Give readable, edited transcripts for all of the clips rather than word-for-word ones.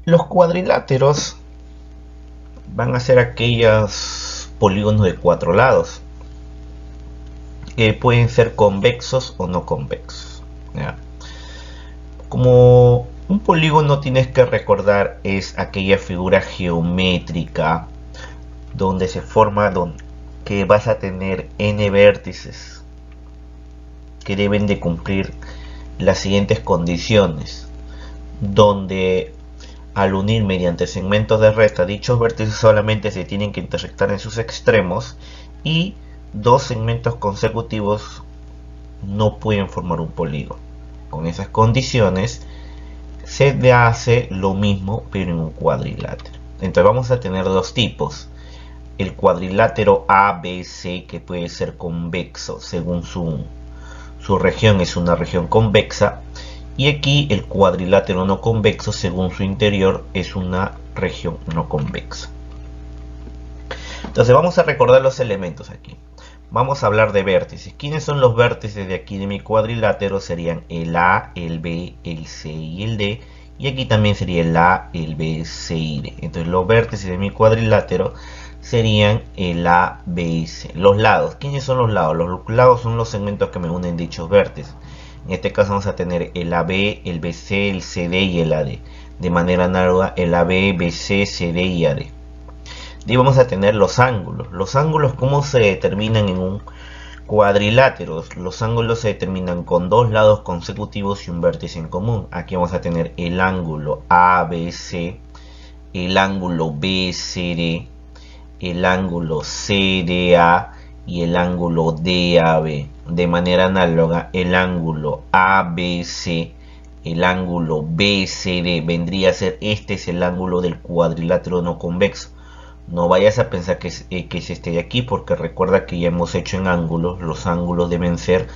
Los cuadriláteros van a ser aquellos polígonos de 4 lados que pueden ser convexos o no convexos, ¿ya? Como un polígono, tienes que recordar, es aquella figura geométrica donde se forma, que vas a tener n vértices que deben de cumplir las siguientes condiciones, donde al unir mediante segmentos de recta, dichos vértices solamente se tienen que intersectar en sus extremos y dos segmentos consecutivos no pueden formar un polígono. Con esas condiciones se hace lo mismo pero en un cuadrilátero. Entonces vamos a tener dos tipos: el cuadrilátero ABC, que puede ser convexo según su región es una región convexa, y aquí el cuadrilátero no convexo según su interior es una región no convexa. Entonces vamos a recordar los elementos aquí. Vamos a hablar de vértices. ¿Quiénes son los vértices de aquí de mi cuadrilátero? Serían el A, el B, el C y el D. Y aquí también sería el A, el B, C y D. Entonces los vértices de mi cuadrilátero serían el A, B y C. Los lados. ¿Quiénes son los lados? Los lados son los segmentos que me unen dichos vértices. En este caso vamos a tener el AB, el BC, el CD y el AD. De manera análoga, el AB, BC, CD y AD. Y vamos a tener los ángulos. Los ángulos, ¿cómo se determinan en un cuadrilátero? Los ángulos se determinan con dos lados consecutivos y un vértice en común. Aquí vamos a tener el ángulo ABC, el ángulo BCD, el ángulo CDA y el ángulo DAB. De manera análoga, el ángulo ABC, el ángulo BCD vendría a ser, este es el ángulo del cuadrilátero no convexo. No vayas a pensar que es este de aquí, porque recuerda que ya hemos hecho en ángulos, los ángulos deben ser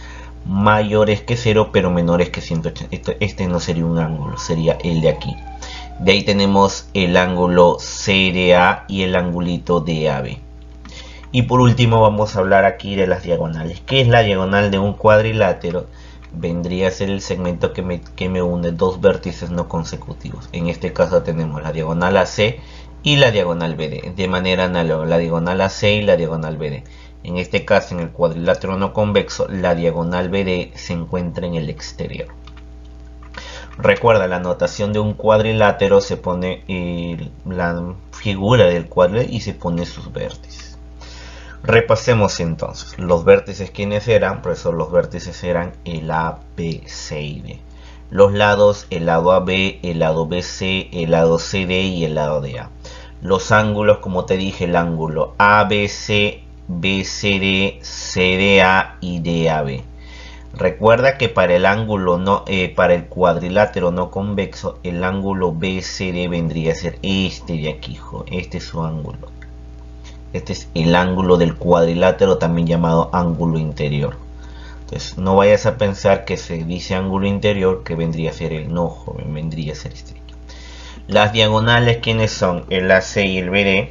mayores que 0 pero menores que 180. Este no sería un ángulo, sería el de aquí. De ahí tenemos el ángulo CDA y el angulito DAB. Y por último vamos a hablar aquí de las diagonales. ¿Qué es la diagonal de un cuadrilátero? Vendría a ser el segmento que me une dos vértices no consecutivos. En este caso tenemos la diagonal AC y la diagonal BD. De manera análoga, la diagonal AC y la diagonal BD. En este caso, en el cuadrilátero no convexo, la diagonal BD se encuentra en el exterior. Recuerda, la notación de un cuadrilátero se pone la figura del cuadrilátero y se pone sus vértices. Repasemos entonces los vértices. ¿Quiénes eran? Por eso los vértices eran el A, B, C y D. Los lados, el lado AB, el lado BC, el lado CD y el lado DA. Los ángulos, como te dije, el ángulo ABC, BCD, CDA y DAB. Recuerda que para el ángulo para el cuadrilátero no convexo, el ángulo BCD vendría a ser este de aquí, este es su ángulo. Este es el ángulo del cuadrilátero, también llamado ángulo interior. Entonces no vayas a pensar que se dice ángulo interior que vendría a ser el no, joven, vendría a ser este. Las diagonales, ¿quiénes son? El AC y el BD.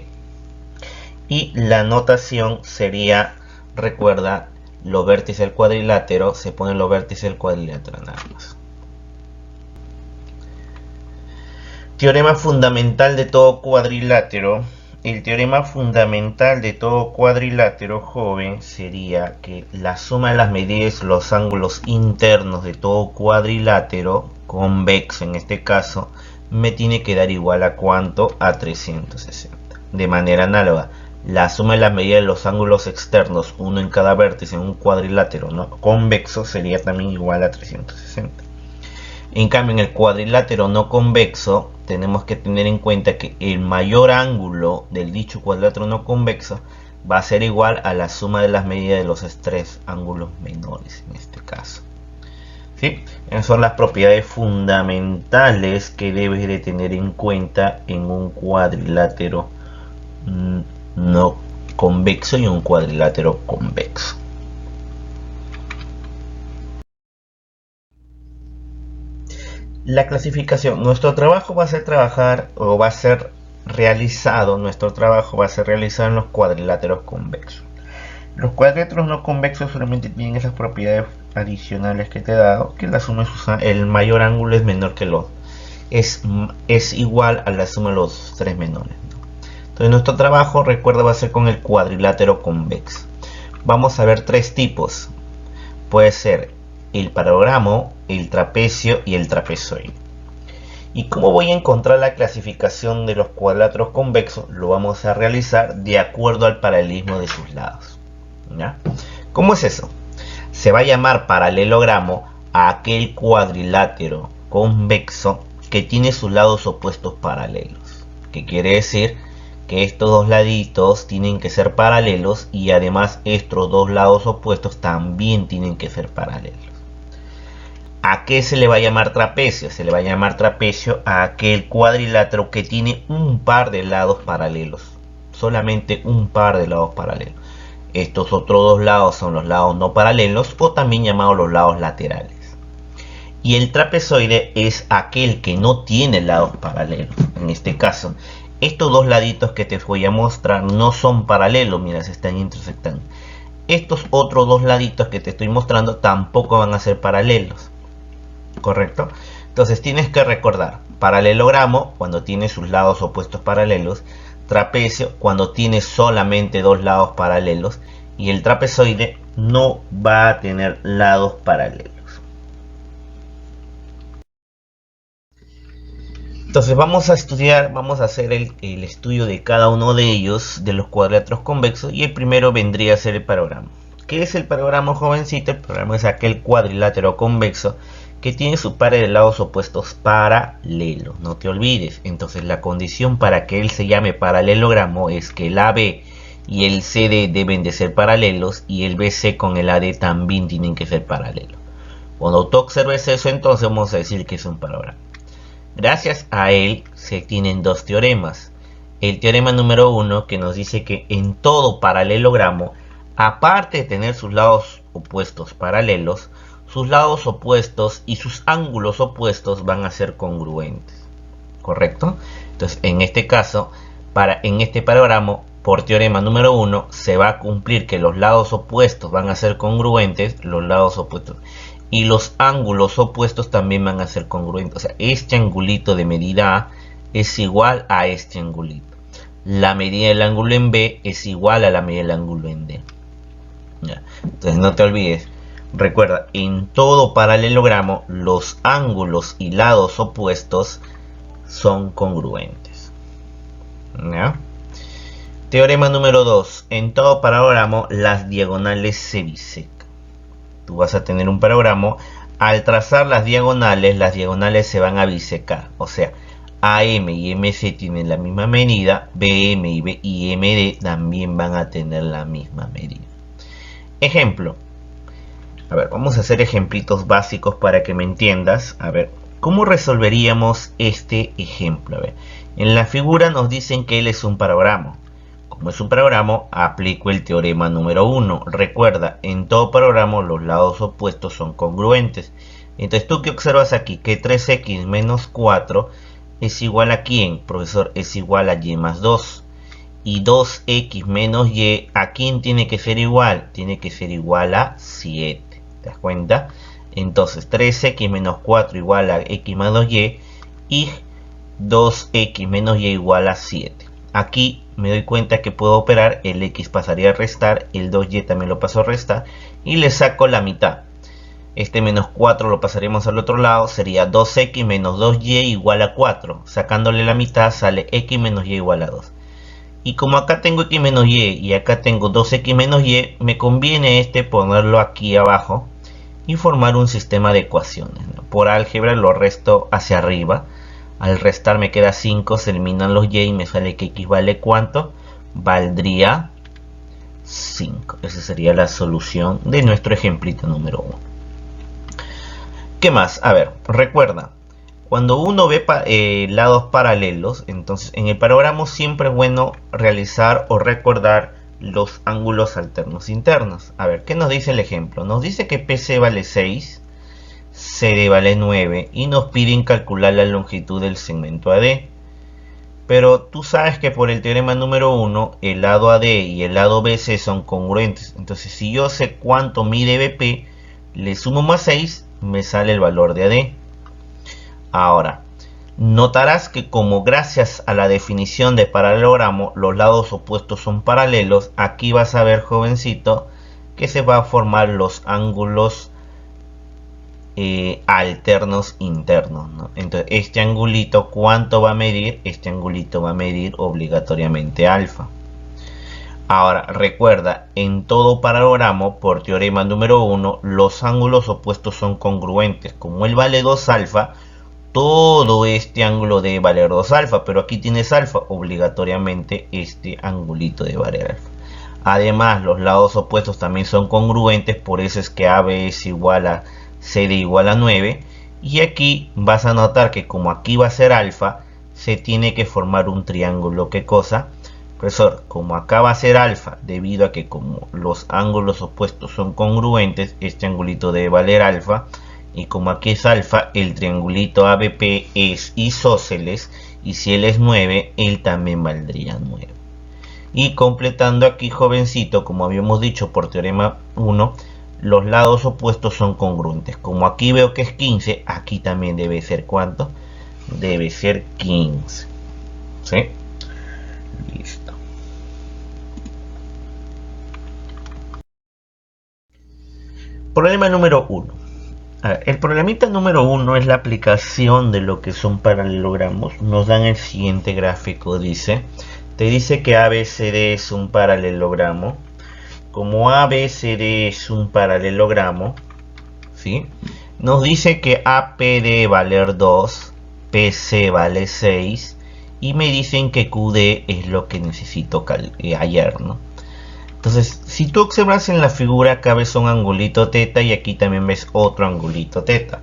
Y la notación sería, recuerda, los vértices del cuadrilátero, se ponen los vértices del cuadrilátero nada más. Teorema fundamental de todo cuadrilátero. El teorema fundamental de todo cuadrilátero, joven, sería que la suma de las medidas, los ángulos internos de todo cuadrilátero convexo, en este caso, me tiene que dar igual a ¿cuánto? A 360. De manera análoga, la suma de las medidas de los ángulos externos, uno en cada vértice en un cuadrilátero no convexo, sería también igual a 360. En cambio, en el cuadrilátero no convexo, tenemos que tener en cuenta que el mayor ángulo del dicho cuadrilátero no convexo va a ser igual a la suma de las medidas de los tres ángulos menores, en este caso. ¿Sí? Esas son las propiedades fundamentales que debes de tener en cuenta en un cuadrilátero no convexo y un cuadrilátero convexo. La clasificación. Nuestro trabajo va a ser realizado en los cuadriláteros convexos. Los cuadrílatros no convexos solamente tienen esas propiedades adicionales que te he dado, que la suma el mayor ángulo es menor que los es igual a la suma de los tres menores. Entonces nuestro trabajo, recuerda, va a ser con el cuadrilátero convexo. Vamos a ver tres tipos. Puede ser el paralelogramo, el trapecio y el trapezoide. ¿Y cómo voy a encontrar la clasificación de los cuadriláteros convexos? Lo vamos a realizar de acuerdo al paralelismo de sus lados. ¿Ya? ¿Cómo es eso? Se va a llamar paralelogramo a aquel cuadrilátero convexo que tiene sus lados opuestos paralelos. ¿Qué quiere decir? Que estos dos laditos tienen que ser paralelos y además estos dos lados opuestos también tienen que ser paralelos. ¿A qué se le va a llamar trapecio? Se le va a llamar trapecio a aquel cuadrilátero que tiene un par de lados paralelos. Solamente un par de lados paralelos. Estos otros dos lados son los lados no paralelos o también llamados los lados laterales. Y el trapezoide es aquel que no tiene lados paralelos. En este caso, estos dos laditos que te voy a mostrar no son paralelos, mira, se están intersectando. Estos otros dos laditos que te estoy mostrando tampoco van a ser paralelos. ¿Correcto? Entonces tienes que recordar, paralelogramo cuando tiene sus lados opuestos paralelos, trapecio cuando tiene solamente dos lados paralelos y el trapezoide no va a tener lados paralelos. Entonces vamos a estudiar, vamos a hacer el estudio de cada uno de ellos, de los cuadriláteros convexos, y el primero vendría a ser el paralelogramo. ¿Qué es el paralelogramo, jovencito? El paralelogramo es aquel cuadrilátero convexo que tiene su par de lados opuestos paralelos, no te olvides. Entonces la condición para que él se llame paralelogramo es que el AB y el CD deben de ser paralelos y el BC con el AD también tienen que ser paralelos. Cuando tú observes eso, entonces vamos a decir que es un paralelogramo. Gracias a él se tienen dos teoremas. El teorema número 1 que nos dice que en todo paralelogramo, aparte de tener sus lados opuestos paralelos, sus lados opuestos y sus ángulos opuestos van a ser congruentes. ¿Correcto? Entonces, en este caso, en este paralelogramo, por teorema número 1, se va a cumplir que los lados opuestos van a ser congruentes, los lados opuestos, y los ángulos opuestos también van a ser congruentes. O sea, este angulito de medida A es igual a este angulito. La medida del ángulo en B es igual a la medida del ángulo en D. ¿Ya? Entonces no te olvides. Recuerda, en todo paralelogramo los ángulos y lados opuestos son congruentes. ¿Ya? Teorema número 2. En todo paralelogramo las diagonales se bisecan. Tú vas a tener un paralelogramo. Al trazar las diagonales se van a bisecar. O sea, AM y MC tienen la misma medida. BM y MD también van a tener la misma medida. Ejemplo. A ver, vamos a hacer ejemplitos básicos para que me entiendas. A ver, ¿cómo resolveríamos este ejemplo? A ver, en la figura nos dicen que él es un paralelogramo. Como es un paralelogramo, aplico el teorema número 1. Recuerda, en todo paralelogramo los lados opuestos son congruentes. Entonces, ¿tú qué observas aquí? Que 3x menos 4 es igual a ¿quién? Profesor, es igual a y más 2. Y 2x menos y, ¿a quién tiene que ser igual? Tiene que ser igual a 7. ¿Te das cuenta? Entonces 3x menos 4 igual a x más 2y y 2x menos y igual a 7. Aquí me doy cuenta que puedo operar, el x pasaría a restar, el 2y también lo paso a restar y le saco la mitad. Este menos 4 lo pasaremos al otro lado, sería 2x menos 2y igual a 4. Sacándole la mitad sale x menos y igual a 2. Y como acá tengo x menos y acá tengo 2x menos y, me conviene ponerlo aquí abajo y formar un sistema de ecuaciones, ¿no? Por álgebra lo resto hacia arriba. Al restar me queda 5, se eliminan los y me sale que x vale ¿cuánto? Valdría 5. Esa sería la solución de nuestro ejemplito número 1. ¿Qué más? A ver, recuerda. Cuando uno ve lados paralelos, entonces en el paralelogramo siempre es bueno realizar o recordar los ángulos alternos internos. A ver, ¿qué nos dice el ejemplo? Nos dice que PC vale 6, CD vale 9 y nos piden calcular la longitud del segmento AD. Pero tú sabes que por el teorema número 1, el lado AD y el lado BC son congruentes. Entonces, si yo sé cuánto mide BP, le sumo más 6, me sale el valor de AD. Ahora, notarás que como gracias a la definición de paralelogramo, los lados opuestos son paralelos, aquí vas a ver, jovencito, que se van a formar los ángulos alternos internos, ¿no? Entonces, este angulito, ¿cuánto va a medir? Este angulito va a medir obligatoriamente alfa. Ahora, recuerda, en todo paralelogramo, por teorema número 1, los ángulos opuestos son congruentes. Como él vale 2 alfa, todo este ángulo debe valer 2 alfa, pero aquí tienes alfa, obligatoriamente este angulito debe valer alfa. Además, los lados opuestos también son congruentes, por eso es que AB es igual a CD igual a 9, y aquí vas a notar que como aquí va a ser alfa, se tiene que formar un triángulo. ¿Qué cosa? Profesor, como acá va a ser alfa, debido a que como los ángulos opuestos son congruentes, este angulito debe valer alfa, y como aquí es alfa, el triangulito ABP es isósceles, y si él es 9, él también valdría 9. Y completando aquí, jovencito, como habíamos dicho por teorema 1, los lados opuestos son congruentes. Como aquí veo que es 15, aquí también debe ser ¿cuánto? Debe ser 15. ¿Sí? Listo. Problema número 1. El problemita número 1 es la aplicación de lo que son paralelogramos. Nos dan el siguiente gráfico, te dice que ABCD es un paralelogramo. Como ABCD es un paralelogramo, ¿sí? Nos dice que APD valer 2, PC vale 6, y me dicen que QD es lo que necesito hallar, ¿no? Entonces, si tú observas en la figura, acá ves un angulito teta y aquí también ves otro angulito teta.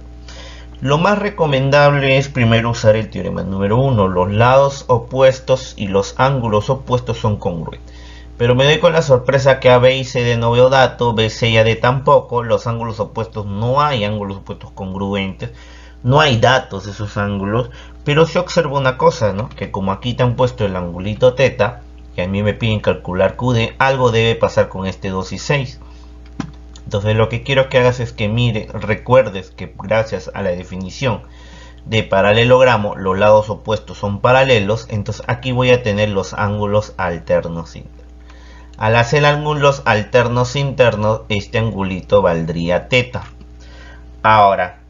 Lo más recomendable es primero usar el teorema número 1. Los lados opuestos y los ángulos opuestos son congruentes. Pero me doy con la sorpresa que AB y CD no veo dato, BC y AD tampoco. Los ángulos opuestos no hay ángulos opuestos congruentes. No hay datos de esos ángulos. Pero se observa una cosa, ¿no? Que como aquí te han puesto el angulito teta, que a mí me piden calcular QD, algo debe pasar con este 2 y 6. Entonces lo que quiero que hagas es que recuerdes que gracias a la definición de paralelogramo, los lados opuestos son paralelos. Entonces aquí voy a tener los ángulos alternos internos. Al hacer ángulos alternos internos, este angulito valdría teta. Ahora,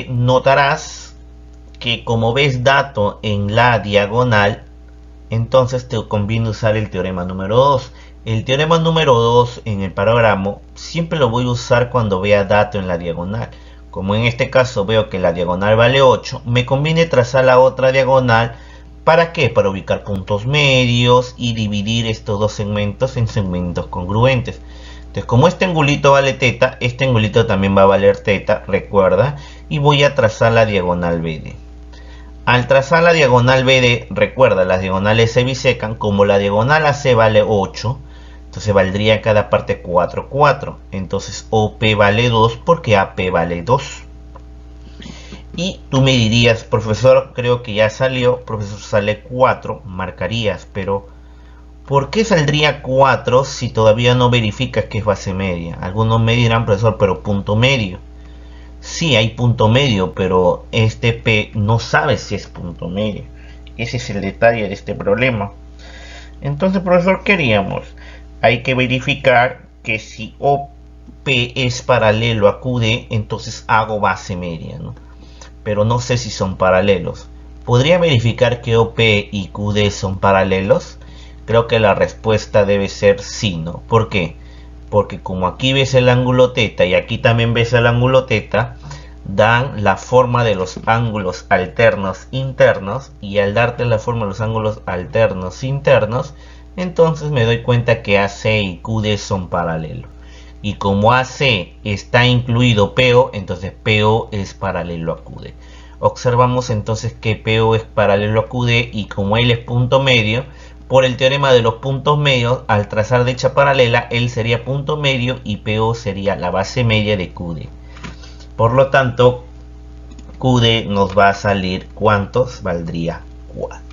notarás que como ves dato en la diagonal, entonces te conviene usar el teorema número 2. El teorema número 2 en el paralelogramo siempre lo voy a usar cuando vea dato en la diagonal. Como en este caso veo que la diagonal vale 8, me conviene trazar la otra diagonal. ¿Para qué? Para ubicar puntos medios y dividir estos dos segmentos en segmentos congruentes. Entonces, como este angulito vale teta, este angulito también va a valer teta, recuerda, y voy a trazar la diagonal BD. Al trazar la diagonal BD, recuerda, las diagonales se bisecan. Como la diagonal AC vale 8, entonces valdría cada parte 4, 4. Entonces OP vale 2 porque AP vale 2. Y tú me dirías, profesor, creo que ya salió, profesor, sale 4, marcarías, pero ¿por qué saldría 4 si todavía no verificas que es base media? Algunos me dirán, profesor, pero punto medio. Sí, hay punto medio, pero este P no sabe si es punto medio. Ese es el detalle de este problema. Entonces, profesor, ¿qué haríamos? Hay que verificar que si OP es paralelo a QD, entonces hago base media, ¿no? Pero no sé si son paralelos. ¿Podría verificar que OP y QD son paralelos? Creo que la respuesta debe ser sí, ¿no? ¿Por qué? Porque como aquí ves el ángulo teta y aquí también ves el ángulo teta, dan la forma de los ángulos alternos internos, y al darte la forma de los ángulos alternos internos, entonces me doy cuenta que AC y QD son paralelos. Y como AC está incluido PO, entonces PO es paralelo a QD. Observamos entonces que PO es paralelo a QD, y como él es punto medio, por el teorema de los puntos medios, al trazar dicha paralela, él sería punto medio y PO sería la base media de QD. Por lo tanto, QD nos va a salir, ¿cuántos? Valdría 4.